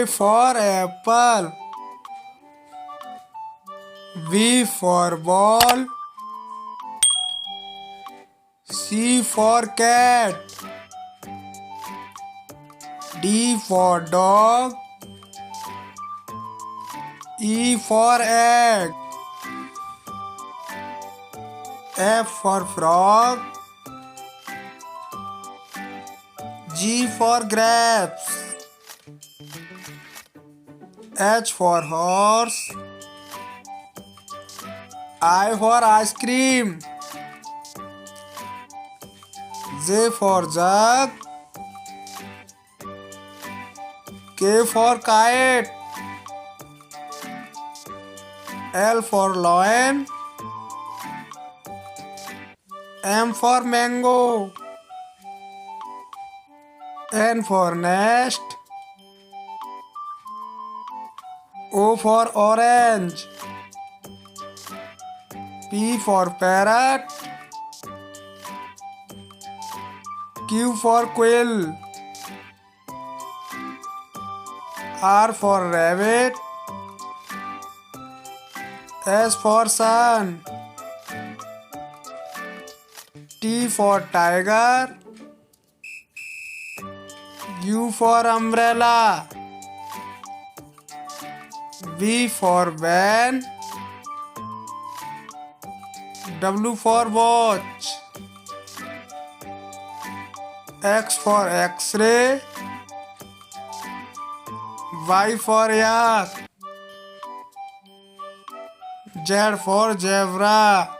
for apple. B for ball. C for cat. D for dog. E for egg. F for frog. G for grapes. H for horse. I for ice cream. J for jug. K for kite. L for lion. M for mango. N for nest. O for orange. P for parrot. Q for quail. R for rabbit. S for sun. T for tiger. U for umbrella. V for van. W for watch. X for X-ray. Y for yak. Z for zebra.